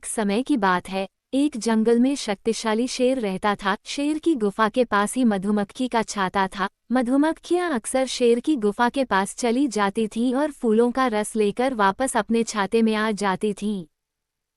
एक समय की बात है। एक जंगल में शक्तिशाली शेर रहता था। शेर की गुफा के पास ही मधुमक्खी का छाता था। मधुमक्खियां अक्सर शेर की गुफा के पास चली जाती थीं और फूलों का रस लेकर वापस अपने छाते में आ जाती थीं।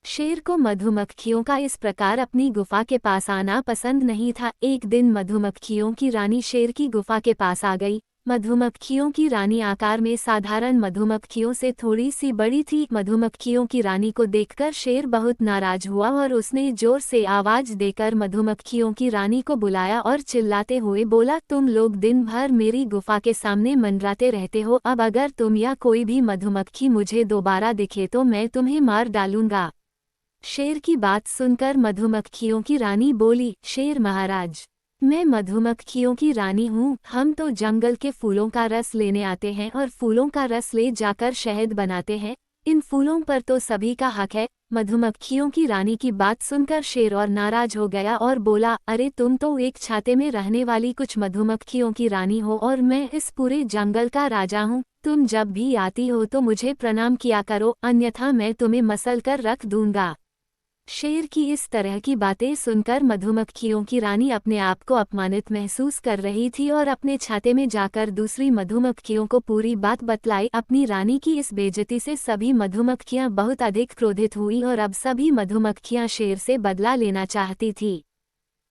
शेर को मधुमक्खियों का इस प्रकार अपनी गुफा के पास आना पसंद नहीं था। एक दिन मधुमक्खियों की रानी शेर की गुफा के पास आ गई। मधुमक्खियों की रानी आकार में साधारण मधुमक्खियों से थोड़ी सी बड़ी थी। मधुमक्खियों की रानी को देखकर शेर बहुत नाराज हुआ और उसने जोर से आवाज देकर मधुमक्खियों की रानी को बुलाया और चिल्लाते हुए बोला, तुम लोग दिन भर मेरी गुफा के सामने मंडराते रहते हो। अब अगर तुम या कोई भी मधुमक्खी मुझे दोबारा दिखे तो मैं तुम्हें मार डालूंगा। शेर की बात सुनकर मधुमक्खियों की रानी बोली, शेर महाराज, मैं मधुमक्खियों की रानी हूँ। हम तो जंगल के फूलों का रस लेने आते हैं और फूलों का रस ले जाकर शहद बनाते हैं। इन फूलों पर तो सभी का हक है। मधुमक्खियों की रानी की बात सुनकर शेर और नाराज हो गया और बोला, अरे तुम तो एक छाते में रहने वाली कुछ मधुमक्खियों की रानी हो और मैं इस पूरे जंगल का राजा हूँ। तुम जब भी आती हो तो मुझे प्रणाम किया करो, अन्यथा मैं तुम्हें मसल कर रख दूंगा। शेर की इस तरह की बातें सुनकर मधुमक्खियों की रानी अपने आप को अपमानित महसूस कर रही थी और अपने छाते में जाकर दूसरी मधुमक्खियों को पूरी बात बतलाई। अपनी रानी की इस बेइज्जती से सभी मधुमक्खियां बहुत अधिक क्रोधित हुई और अब सभी मधुमक्खियां शेर से बदला लेना चाहती थी।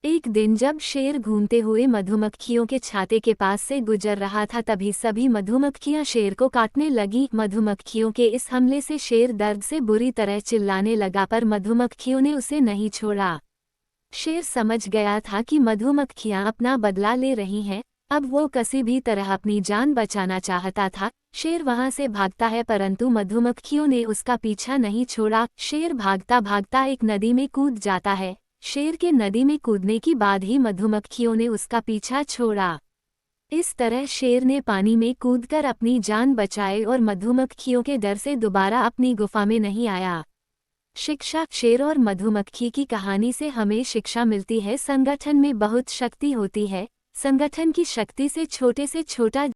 एक दिन जब शेर घूमते हुए मधुमक्खियों के छाते के पास से गुजर रहा था, तभी सभी मधुमक्खियां शेर को काटने लगी। मधुमक्खियों के इस हमले से शेर दर्द से बुरी तरह चिल्लाने लगा, पर मधुमक्खियों ने उसे नहीं छोड़ा। शेर समझ गया था कि मधुमक्खियां अपना बदला ले रही हैं। अब वो किसी भी तरह अपनी जान बचाना चाहता था। शेर वहां से भागता है, परंतु मधुमक्खियों ने उसका पीछा नहीं छोड़ा। शेर भागता भागता एक नदी में कूद जाता है। शेर के नदी में कूदने की बाद ही मधुमक्खियों ने उसका पीछा छोड़ा। इस तरह शेर ने पानी में कूदकर अपनी जान बचाई और मधुमक्खियों के डर से दोबारा अपनी गुफा में नहीं आया। शिक्षा। शेर और मधुमक्खी की कहानी से हमें शिक्षा मिलती है, संगठन में बहुत शक्ति होती है। संगठन की शक्ति से छोटा